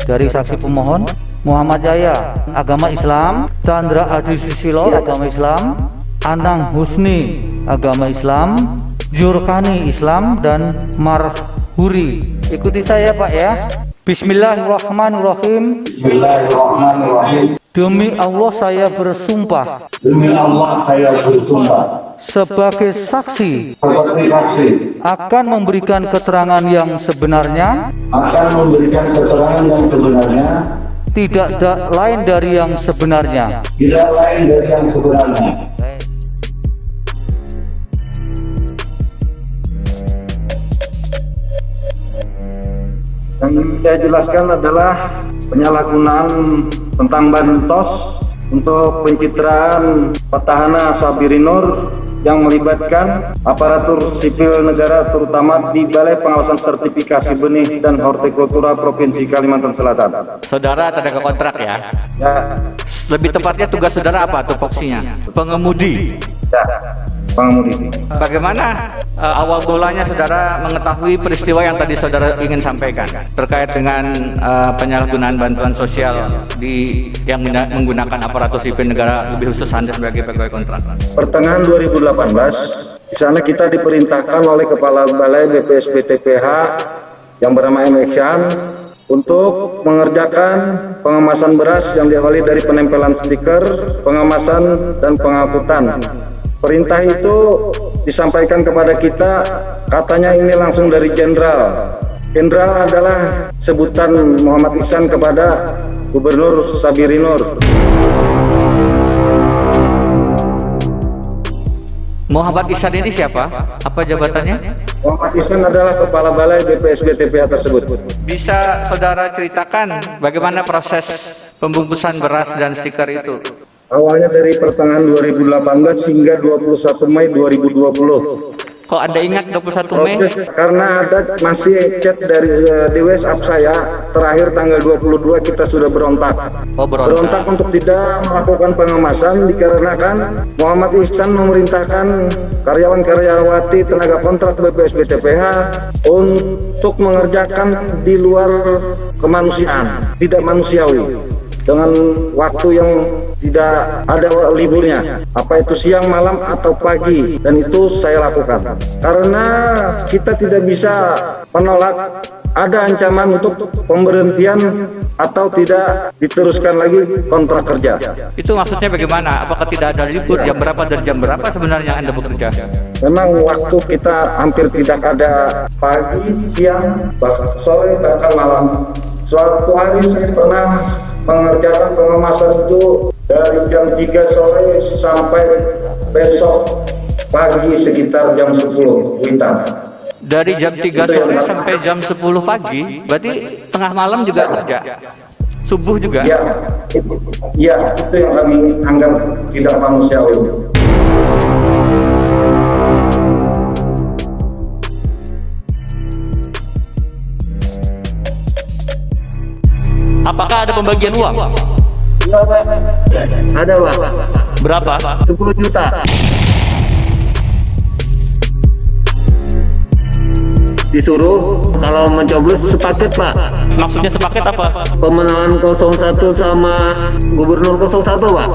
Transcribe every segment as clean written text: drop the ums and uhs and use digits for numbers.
dari saksi pemohon, Muhammad Jaya, agama Islam, Chandra Adi Susilo, agama Islam, Anang Husni, agama Islam, Jurkani Islam, dan Marhuri. Ikuti saya Pak ya. Bismillahirrahmanirrahim. Bismillahirrahmanirrahim. Demi Allah saya bersumpah. Demi Allah saya bersumpah. Sebagai saksi. Sebagai saksi. Akan memberikan keterangan yang sebenarnya. Akan memberikan keterangan yang sebenarnya. Tidak lain dari yang sebenarnya. Tidak lain dari yang sebenarnya. Yang ingin saya jelaskan adalah penyalahgunaan tentang bansos untuk pencitraan petahana Sabiri Nur yang melibatkan aparatur sipil negara terutama di Balai Pengawasan Sertifikasi Benih dan Hortikultura Provinsi Kalimantan Selatan. Saudara tenaga kontrak ya? Ya. Lebih tepatnya tugas saudara apa tupoksinya? Pengemudi. Ya. Pengemudi. Bagaimana awal mulanya saudara mengetahui peristiwa yang tadi saudara ingin sampaikan terkait dengan penyalahgunaan bantuan sosial yang menggunakan aparatur sipil negara, lebih khusus Anda sebagai pegawai kontrak? Pertengahan 2018, di sana kita diperintahkan oleh Kepala Balai BPSBTPH yang bernama M. Eksan untuk mengerjakan pengemasan beras yang diawali dari penempelan stiker, pengemasan, dan pengangkutan. Perintah itu disampaikan kepada kita, katanya ini langsung dari Jenderal. Jenderal adalah sebutan Muhammad Ihsan kepada Gubernur Sabiri Nur. Muhammad Ihsan ini siapa? Apa jabatannya? Muhammad Ihsan adalah Kepala Balai BPSBTPH tersebut. Bisa saudara ceritakan bagaimana proses pembungkusan beras dan stiker itu? Awalnya dari pertengahan 2018 hingga 21 Mei 2020. Kok Anda ingat 21 Mei? Karena ada masih chat dari di WhatsApp saya, terakhir tanggal 22 kita sudah berontak. Oh, berontak untuk tidak melakukan pengemasan dikarenakan Muhammad Ihsan memerintahkan karyawan-karyawati tenaga kontrak BPSBTPH untuk mengerjakan di luar kemanusiaan, tidak manusiawi, dengan waktu yang tidak ada liburnya, apa itu siang, malam, atau pagi, dan itu saya lakukan karena kita tidak bisa menolak ada ancaman untuk pemberhentian atau tidak diteruskan lagi kontrak kerja. Itu maksudnya bagaimana? Apakah tidak ada libur? Jam berapa dan jam berapa sebenarnya Anda bekerja? Memang waktu kita hampir tidak ada pagi, siang, bahkan sore, bahkan malam. Suatu hari saya pernah mengerjakan pengemasan itu dari jam 3 sore sampai besok pagi sekitar jam 10 Wintan. Dari jam 3 sore sampai jam 10 pagi, berarti tengah malam juga kerja? Subuh juga? Ya, itu yang kami anggap tidak manusiawi. Apakah ada pembagian uang? Ada, Pak. Berapa? 10 juta. Disuruh kalau mencoblos sepaket, Pak. Maksudnya sepaket apa? Pemenangan 01 sama Gubernur 01, Pak.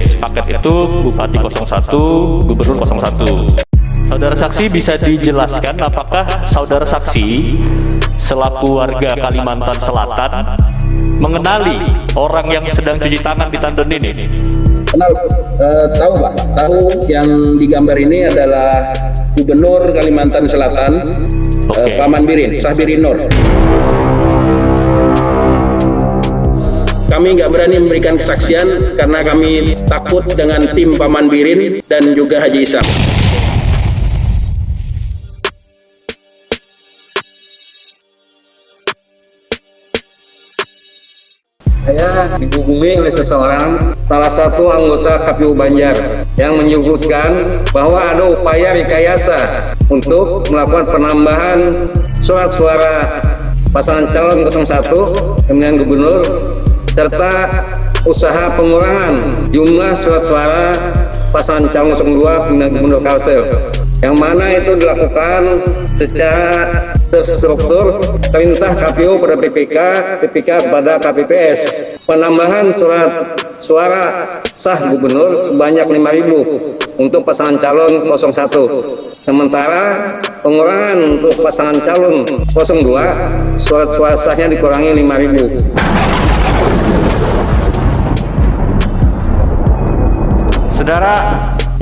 Sepaket itu Bupati 01, Gubernur 01. Saudara saksi bisa dijelaskan apakah saudara saksi selaku warga Kalimantan Selatan mengenali orang yang sedang cuci tangan di tandon ini? Kenal, tahu Pak, tahu yang digambar ini adalah Gubernur Kalimantan Selatan, Paman Birin, Sabiri Nur. Kami nggak berani memberikan kesaksian karena kami takut dengan tim Paman Birin dan juga Haji Isa. Saya dihubungi oleh seseorang, salah satu anggota KPU Banjar, yang menyebutkan bahwa ada upaya rekayasa untuk melakukan penambahan surat suara pasangan calon 01 pemilihan gubernur serta usaha pengurangan jumlah surat suara pasangan calon 02 pemilihan gubernur Kalsel, yang mana itu dilakukan secara terstruktur, perintah KPU pada PPK, PPK kepada KPPS, penambahan surat suara sah gubernur sebanyak 5.000 untuk pasangan calon 01. Sementara pengurangan untuk pasangan calon 02, surat suara sahnya dikurangi 5.000. Saudara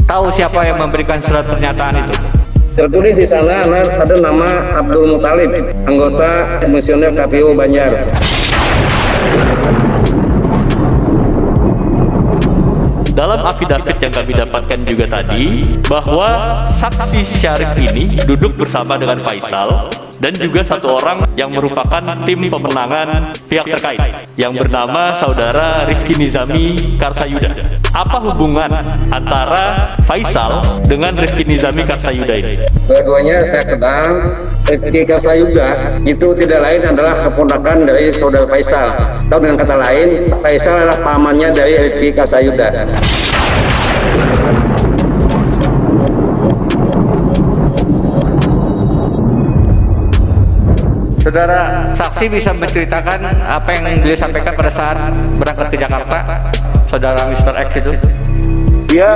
tahu siapa yang memberikan surat pernyataan itu? Tertulis di sana ada nama Abdul Muthalib, anggota komisioner KPU Banjar. Dalam afidavit yang kami dapatkan juga tadi, bahwa saksi Syarif ini duduk bersama dengan Faisal dan juga satu orang yang merupakan tim pemenangan pihak terkait yang bernama saudara Rifki Nizami Karsayuda. Apa hubungan antara Faisal dengan Rifki Nizami Karsayuda ini? Keduanya saya kenal. Rifki Karsayuda itu tidak lain adalah keponakan dari saudara Faisal. Atau dengan kata lain, Faisal adalah pamannya dari Rifki Karsayuda. Saudara saksi bisa menceritakan apa yang beliau sampaikan pada saat berangkat ke Jakarta, saudara Mr. X itu? Dia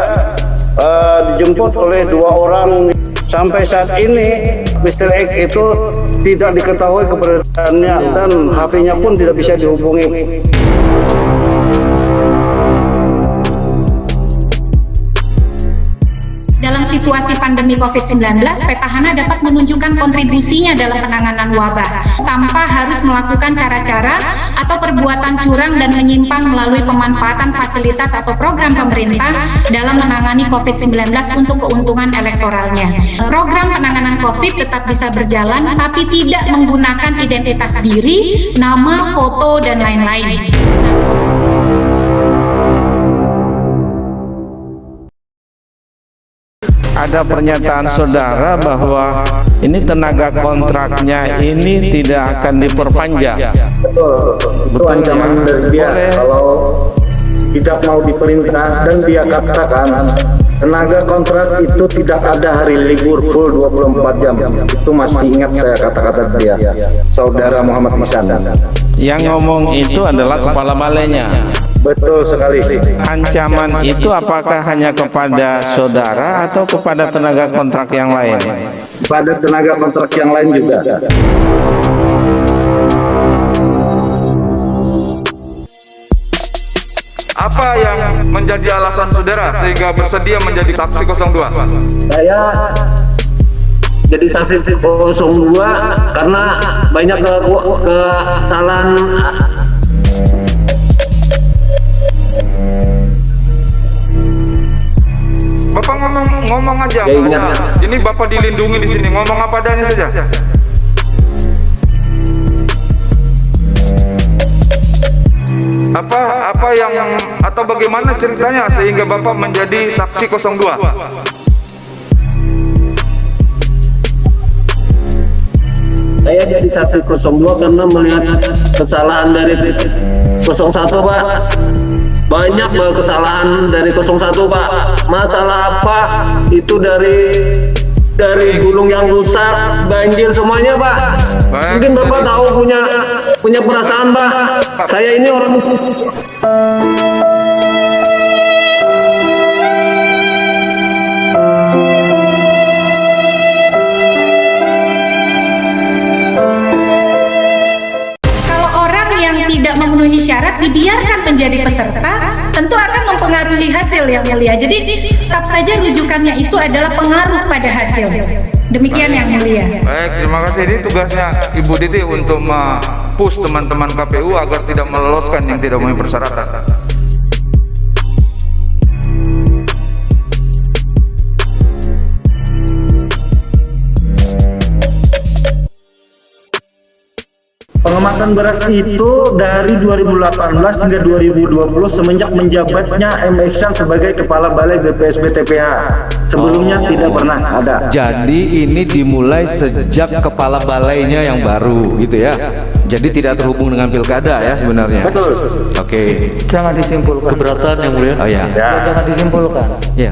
dijemput oleh 2 orang. Sampai saat ini Mr. X itu tidak diketahui keberadaannya dan HP-nya pun tidak bisa dihubungi. Dalam situasi pandemi COVID-19, petahana dapat menunjukkan kontribusinya dalam penanganan wabah tanpa harus melakukan cara-cara atau perbuatan curang dan menyimpang melalui pemanfaatan fasilitas atau program pemerintah dalam menangani COVID-19 untuk keuntungan elektoralnya. Program penanganan COVID tetap bisa berjalan tapi tidak menggunakan identitas diri, nama, foto, dan lain-lain. Ada pernyataan saudara bahwa ini tenaga kontraknya ini tidak akan diperpanjang. Betul, itu ancaman dari dia kalau tidak mau diperintah, dan dia katakan tenaga kontrak itu tidak ada hari libur full 24 jam. Itu masih ingat saya kata-kata dia, saudara Muhammad Ihsan. Yang ngomong itu adalah kepala balainya. Betul sekali. Ancaman itu apakah hanya kepada saudara atau kepada tenaga kontrak yang lain? Pada tenaga kontrak yang lain juga. Apa yang menjadi alasan saudara sehingga bersedia menjadi saksi 02? Saya jadi saksi 02 karena banyak kesalahan. Bapak ngomong aja. Ini Bapak dilindungi di sini. Ngomong apa adanya saja. Apa yang atau bagaimana ceritanya sehingga Bapak menjadi saksi 02? Saya jadi saksi 02 karena melihat kesalahan dari 01, Pak. Banyak kesalahan dari 01, Pak. Masalah apa itu dari gulung yang rusak, banjir semuanya, Pak. Mungkin Bapak tahu punya perasaan, Pak. Saya ini orang tidak memenuhi syarat dibiarkan menjadi peserta, tentu akan mempengaruhi hasil yang mulia. Jadi tetap saja rujukannya itu adalah pengaruh pada hasil. Demikian yang mulia. Baik, terima kasih. Ini tugasnya Ibu Diti untuk push teman-teman KPU agar tidak meloloskan yang tidak memenuhi persyaratan. Pengemasan beras itu dari 2018 hingga 2020 semenjak menjabatnya M. Ihsan sebagai Kepala Balai BPSB TPH. Sebelumnya tidak pernah ada. Jadi ini dimulai sejak kepala balainya yang baru gitu ya. Jadi tidak terhubung dengan pilkada ya sebenarnya. Betul. Oke. Jangan disimpulkan. Keberatan yang mulia. Oh ya. Jangan disimpulkan. Ya.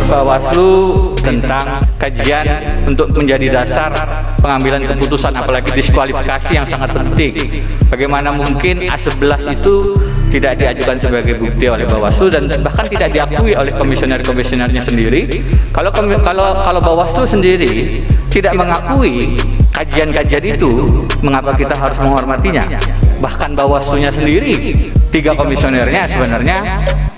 Bawaslu tentang kajian untuk menjadi dasar pengambilan keputusan, apalagi diskualifikasi yang sangat penting. Bagaimana mungkin A11 itu tidak diajukan sebagai bukti oleh Bawaslu dan bahkan tidak diakui oleh komisioner-komisionernya sendiri. Kalau Bawaslu sendiri tidak mengakui kajian-kajian itu, mengapa kita harus menghormatinya? Bahkan Bawaslunya sendiri, 3 komisionernya sebenarnya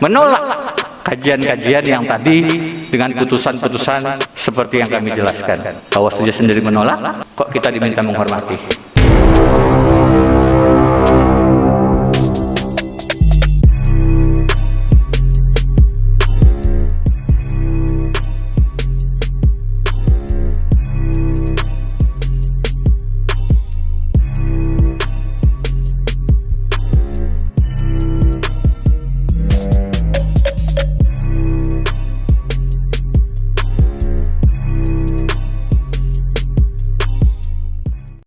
menolak kajian-kajian yang tadi dengan putusan-putusan seperti yang kami jelaskan. Bawaslunya sendiri menolak, kok kita diminta menghormati?